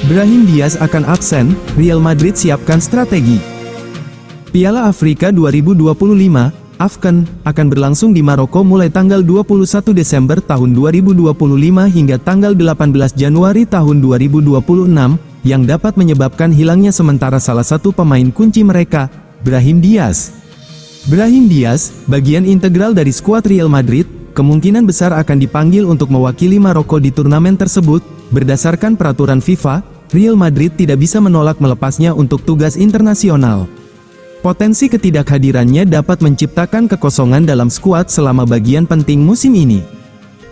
Brahim Diaz akan absen, Real Madrid siapkan strategi. Piala Afrika 2025, AFCON, akan berlangsung di Maroko mulai tanggal 21 Desember tahun 2025 hingga tanggal 18 Januari tahun 2026, yang dapat menyebabkan hilangnya sementara salah satu pemain kunci mereka, Brahim Diaz. Brahim Diaz, bagian integral dari skuad Real Madrid, kemungkinan besar akan dipanggil untuk mewakili Maroko di turnamen tersebut. Berdasarkan peraturan FIFA, Real Madrid tidak bisa menolak melepasnya untuk tugas internasional. Potensi ketidakhadirannya dapat menciptakan kekosongan dalam skuad selama bagian penting musim ini.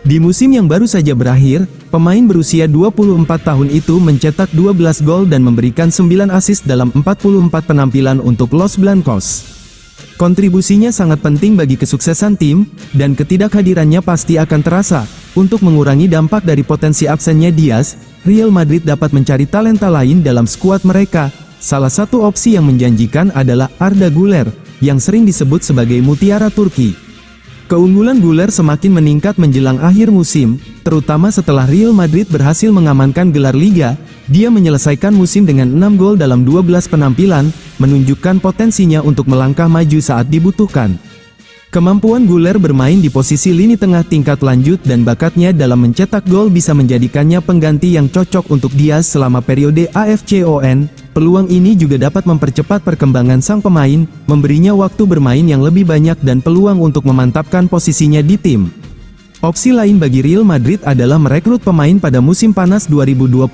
Di musim yang baru saja berakhir, pemain berusia 24 tahun itu mencetak 12 gol dan memberikan 9 assist dalam 44 penampilan untuk Los Blancos. Kontribusinya sangat penting bagi kesuksesan tim, dan ketidakhadirannya pasti akan terasa. Untuk mengurangi dampak dari potensi absennya Diaz, Real Madrid dapat mencari talenta lain dalam skuad mereka. Salah satu opsi yang menjanjikan adalah Arda Güler, yang sering disebut sebagai mutiara Turki. Keunggulan Güler semakin meningkat menjelang akhir musim, terutama setelah Real Madrid berhasil mengamankan gelar Liga. Dia menyelesaikan musim dengan 6 gol dalam 12 penampilan, menunjukkan potensinya untuk melangkah maju saat dibutuhkan. Kemampuan Güler bermain di posisi lini tengah tingkat lanjut dan bakatnya dalam mencetak gol bisa menjadikannya pengganti yang cocok untuk Diaz selama periode AFCON. Peluang ini juga dapat mempercepat perkembangan sang pemain, memberinya waktu bermain yang lebih banyak dan peluang untuk memantapkan posisinya di tim. Opsi lain bagi Real Madrid adalah merekrut pemain pada musim panas 2025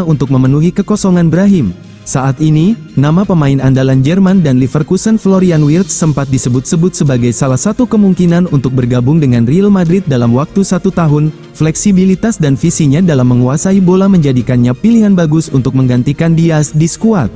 untuk memenuhi kekosongan Brahim. Saat ini, nama pemain andalan Jerman dan Leverkusen Florian Wirtz sempat disebut-sebut sebagai salah satu kemungkinan untuk bergabung dengan Real Madrid dalam waktu 1 tahun. Fleksibilitas dan visinya dalam menguasai bola menjadikannya pilihan bagus untuk menggantikan Diaz di skuad.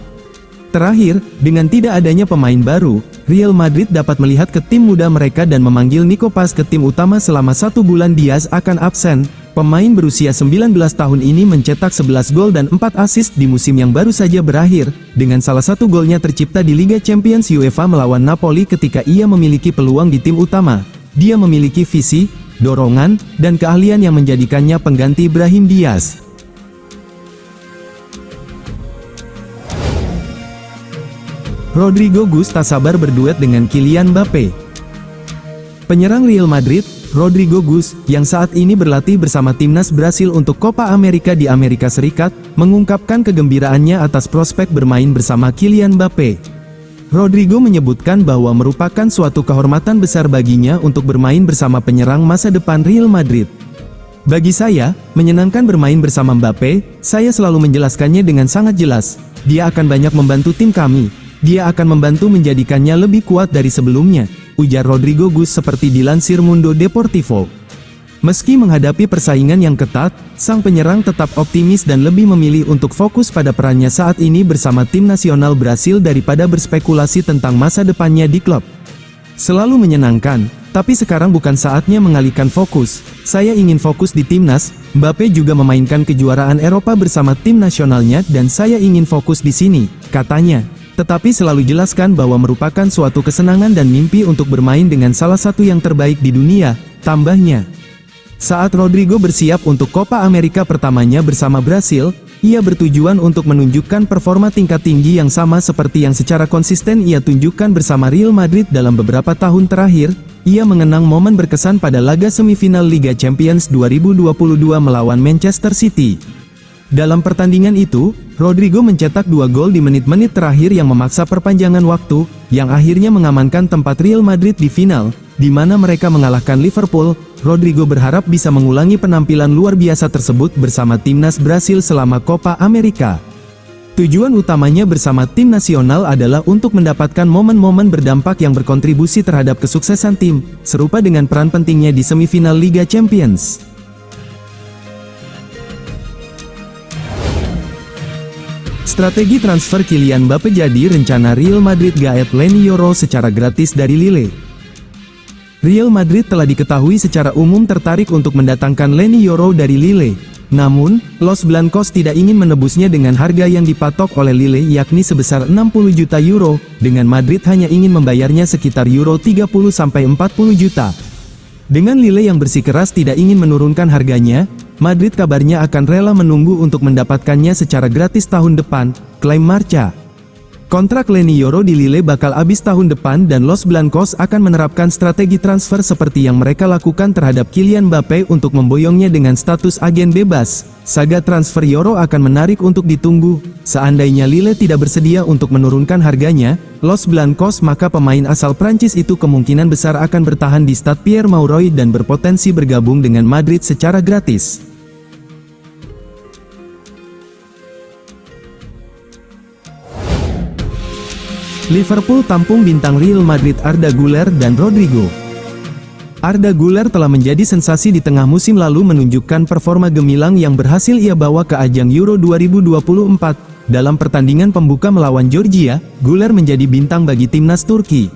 Terakhir, dengan tidak adanya pemain baru, Real Madrid dapat melihat ke tim muda mereka dan memanggil Nico Paz ke tim utama selama 1 bulan. Diaz akan absen. Pemain berusia 19 tahun ini mencetak 11 gol dan 4 assist di musim yang baru saja berakhir, dengan salah satu golnya tercipta di Liga Champions UEFA melawan Napoli ketika ia memiliki peluang di tim utama. Dia memiliki visi, dorongan, dan keahlian yang menjadikannya pengganti Brahim Diaz. Rodrygo Guz tak sabar berduet dengan Kylian Mbappe. Penyerang Real Madrid, Rodrygo Guz, yang saat ini berlatih bersama timnas Brasil untuk Copa America di Amerika Serikat, mengungkapkan kegembiraannya atas prospek bermain bersama Kylian Mbappe. Rodrygo menyebutkan bahwa merupakan suatu kehormatan besar baginya untuk bermain bersama penyerang masa depan Real Madrid. Bagi saya, menyenangkan bermain bersama Mbappe. Saya selalu menjelaskannya dengan sangat jelas. Dia akan banyak membantu tim kami. Dia akan membantu menjadikannya lebih kuat dari sebelumnya, ujar Rodrygo Guz seperti dilansir Mundo Deportivo. Meski menghadapi persaingan yang ketat, sang penyerang tetap optimis dan lebih memilih untuk fokus pada perannya saat ini bersama tim nasional Brasil daripada berspekulasi tentang masa depannya di klub. Selalu menyenangkan, tapi sekarang bukan saatnya mengalihkan fokus. Saya ingin fokus di timnas. Mbappe juga memainkan kejuaraan Eropa bersama tim nasionalnya dan saya ingin fokus di sini, katanya. Tetapi selalu jelaskan bahwa merupakan suatu kesenangan dan mimpi untuk bermain dengan salah satu yang terbaik di dunia, tambahnya. Saat Rodrygo bersiap untuk Copa America pertamanya bersama Brasil, ia bertujuan untuk menunjukkan performa tingkat tinggi yang sama seperti yang secara konsisten ia tunjukkan bersama Real Madrid dalam beberapa tahun terakhir. Ia mengenang momen berkesan pada laga semifinal Liga Champions 2022 melawan Manchester City. Dalam pertandingan itu, Rodrygo mencetak 2 gol di menit-menit terakhir yang memaksa perpanjangan waktu, yang akhirnya mengamankan tempat Real Madrid di final, di mana mereka mengalahkan Liverpool. Rodrygo berharap bisa mengulangi penampilan luar biasa tersebut bersama timnas Brasil selama Copa America. Tujuan utamanya bersama tim nasional adalah untuk mendapatkan momen-momen berdampak yang berkontribusi terhadap kesuksesan tim, serupa dengan peran pentingnya di semifinal Liga Champions. Strategi transfer Kylian Mbappe jadi rencana Real Madrid gaet Leny Yoro secara gratis dari Lille. Real Madrid telah diketahui secara umum tertarik untuk mendatangkan Leny Yoro dari Lille. Namun, Los Blancos tidak ingin menebusnya dengan harga yang dipatok oleh Lille yakni sebesar 60 juta euro, dengan Madrid hanya ingin membayarnya sekitar euro 30-40 juta. Dengan Lille yang bersikeras tidak ingin menurunkan harganya, Madrid kabarnya akan rela menunggu untuk mendapatkannya secara gratis tahun depan, klaim Marca. Kontrak Leny Yoro di Lille bakal habis tahun depan dan Los Blancos akan menerapkan strategi transfer seperti yang mereka lakukan terhadap Kylian Mbappe untuk memboyongnya dengan status agen bebas. Saga transfer Yoro akan menarik untuk ditunggu. Seandainya Lille tidak bersedia untuk menurunkan harganya, Los Blancos, maka pemain asal Prancis itu kemungkinan besar akan bertahan di Stade Pierre-Mauroy dan berpotensi bergabung dengan Madrid secara gratis. Liverpool tampung bintang Real Madrid Arda Güler dan Rodrigo. Arda Güler telah menjadi sensasi di tengah musim lalu menunjukkan performa gemilang yang berhasil ia bawa ke ajang Euro 2024. Dalam pertandingan pembuka melawan Georgia, Güler menjadi bintang bagi timnas Turki.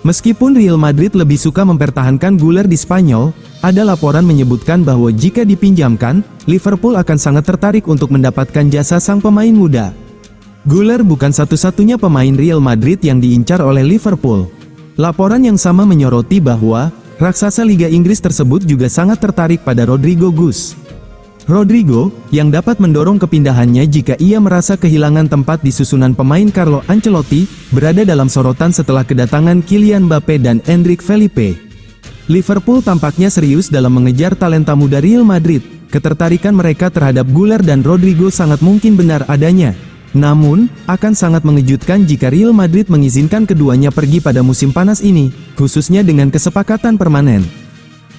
Meskipun Real Madrid lebih suka mempertahankan Güler di Spanyol, ada laporan menyebutkan bahwa jika dipinjamkan, Liverpool akan sangat tertarik untuk mendapatkan jasa sang pemain muda. Güler bukan satu-satunya pemain Real Madrid yang diincar oleh Liverpool. Laporan yang sama menyoroti bahwa raksasa Liga Inggris tersebut juga sangat tertarik pada Rodrigo Gus. Rodrigo, yang dapat mendorong kepindahannya jika ia merasa kehilangan tempat di susunan pemain Carlo Ancelotti, berada dalam sorotan setelah kedatangan Kylian Mbappe dan Endrick Felipe. Liverpool tampaknya serius dalam mengejar talenta muda Real Madrid. Ketertarikan mereka terhadap Güler dan Rodrigo sangat mungkin benar adanya. Namun, akan sangat mengejutkan jika Real Madrid mengizinkan keduanya pergi pada musim panas ini, khususnya dengan kesepakatan permanen.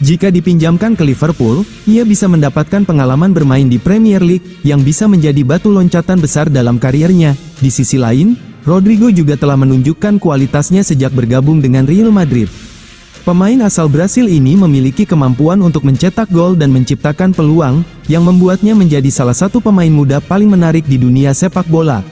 Jika dipinjamkan ke Liverpool, ia bisa mendapatkan pengalaman bermain di Premier League, yang bisa menjadi batu loncatan besar dalam kariernya. Di sisi lain, Rodrigo juga telah menunjukkan kualitasnya sejak bergabung dengan Real Madrid. Pemain asal Brasil ini memiliki kemampuan untuk mencetak gol dan menciptakan peluang, yang membuatnya menjadi salah satu pemain muda paling menarik di dunia sepak bola.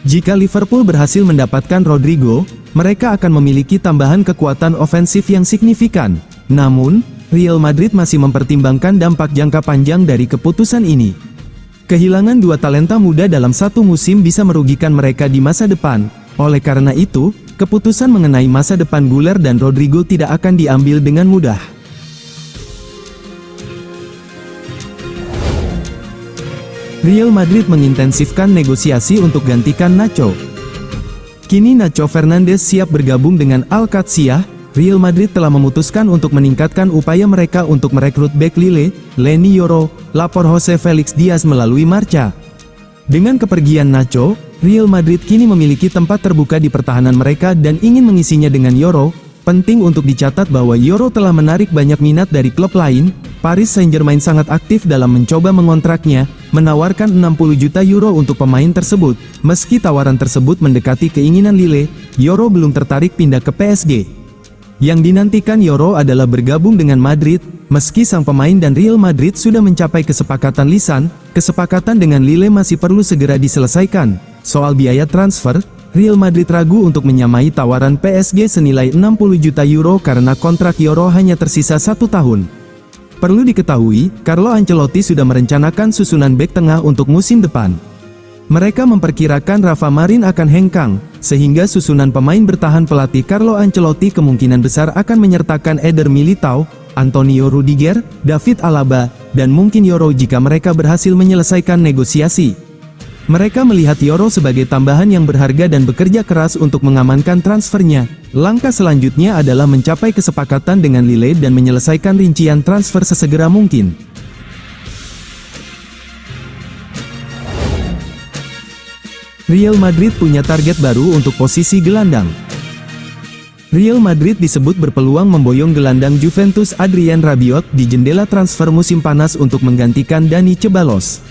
Jika Liverpool berhasil mendapatkan Rodrigo, mereka akan memiliki tambahan kekuatan ofensif yang signifikan. Namun, Real Madrid masih mempertimbangkan dampak jangka panjang dari keputusan ini. Kehilangan dua talenta muda dalam satu musim bisa merugikan mereka di masa depan. Oleh karena itu, keputusan mengenai masa depan Güler dan Rodrigo tidak akan diambil dengan mudah. Real Madrid mengintensifkan negosiasi untuk gantikan Nacho. Kini Nacho Fernandes siap bergabung dengan Al-Qadsiah. Real Madrid telah memutuskan untuk meningkatkan upaya mereka untuk merekrut bek Lille, Leny Yoro, lapor Jose Felix Diaz melalui Marca. Dengan kepergian Nacho, Real Madrid kini memiliki tempat terbuka di pertahanan mereka dan ingin mengisinya dengan Yoro. Penting untuk dicatat bahwa Yoro telah menarik banyak minat dari klub lain. Paris Saint-Germain sangat aktif dalam mencoba mengontraknya, menawarkan 60 juta euro untuk pemain tersebut. Meski tawaran tersebut mendekati keinginan Lille, Yoro belum tertarik pindah ke PSG. Yang dinantikan Yoro adalah bergabung dengan Madrid. Meski sang pemain dan Real Madrid sudah mencapai kesepakatan lisan, kesepakatan dengan Lille masih perlu segera diselesaikan. Soal biaya transfer, Real Madrid ragu untuk menyamai tawaran PSG senilai 60 juta euro karena kontrak Yoro hanya tersisa 1 tahun. Perlu diketahui, Carlo Ancelotti sudah merencanakan susunan bek tengah untuk musim depan. Mereka memperkirakan Rafa Marin akan hengkang, sehingga susunan pemain bertahan pelatih Carlo Ancelotti kemungkinan besar akan menyertakan Eder Militao, Antonio Rudiger, David Alaba, dan mungkin Yoro jika mereka berhasil menyelesaikan negosiasi. Mereka melihat Yoro sebagai tambahan yang berharga dan bekerja keras untuk mengamankan transfernya. Langkah selanjutnya adalah mencapai kesepakatan dengan Lille dan menyelesaikan rincian transfer sesegera mungkin. Real Madrid punya target baru untuk posisi gelandang. Real Madrid disebut berpeluang memboyong gelandang Juventus Adrien Rabiot di jendela transfer musim panas untuk menggantikan Dani Ceballos.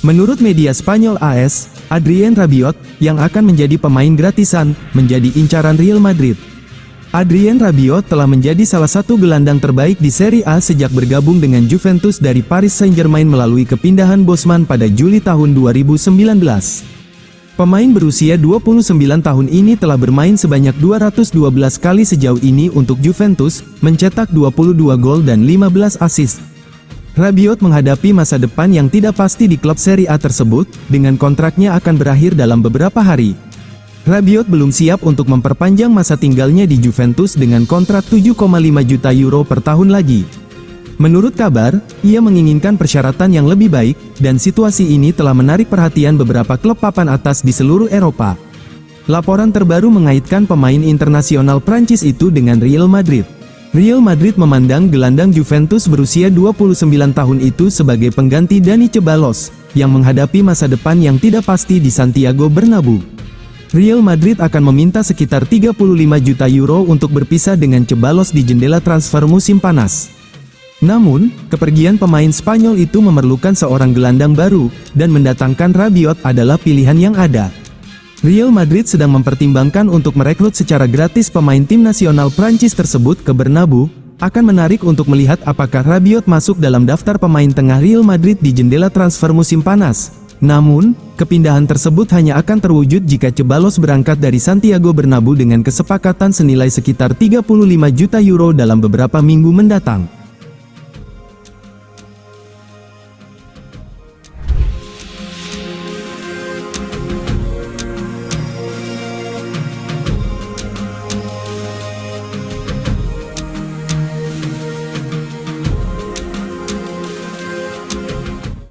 Menurut media Spanyol AS, Adrien Rabiot, yang akan menjadi pemain gratisan, menjadi incaran Real Madrid. Adrien Rabiot telah menjadi salah satu gelandang terbaik di Serie A sejak bergabung dengan Juventus dari Paris Saint-Germain melalui kepindahan Bosman pada Juli tahun 2019. Pemain berusia 29 tahun ini telah bermain sebanyak 212 kali sejauh ini untuk Juventus, mencetak 22 gol dan 15 assist. Rabiot menghadapi masa depan yang tidak pasti di klub Serie A tersebut, dengan kontraknya akan berakhir dalam beberapa hari. Rabiot belum siap untuk memperpanjang masa tinggalnya di Juventus dengan kontrak 7,5 juta euro per tahun lagi. Menurut kabar, ia menginginkan persyaratan yang lebih baik, dan situasi ini telah menarik perhatian beberapa klub papan atas di seluruh Eropa. Laporan terbaru mengaitkan pemain internasional Prancis itu dengan Real Madrid. Real Madrid memandang gelandang Juventus berusia 29 tahun itu sebagai pengganti Dani Ceballos, yang menghadapi masa depan yang tidak pasti di Santiago Bernabeu. Real Madrid akan meminta sekitar 35 juta euro untuk berpisah dengan Ceballos di jendela transfer musim panas. Namun, kepergian pemain Spanyol itu memerlukan seorang gelandang baru, dan mendatangkan Rabiot adalah pilihan yang ada. Real Madrid sedang mempertimbangkan untuk merekrut secara gratis pemain tim nasional Prancis tersebut ke Bernabeu. Akan menarik untuk melihat apakah Rabiot masuk dalam daftar pemain tengah Real Madrid di jendela transfer musim panas. Namun, kepindahan tersebut hanya akan terwujud jika Ceballos berangkat dari Santiago Bernabeu dengan kesepakatan senilai sekitar 35 juta euro dalam beberapa minggu mendatang.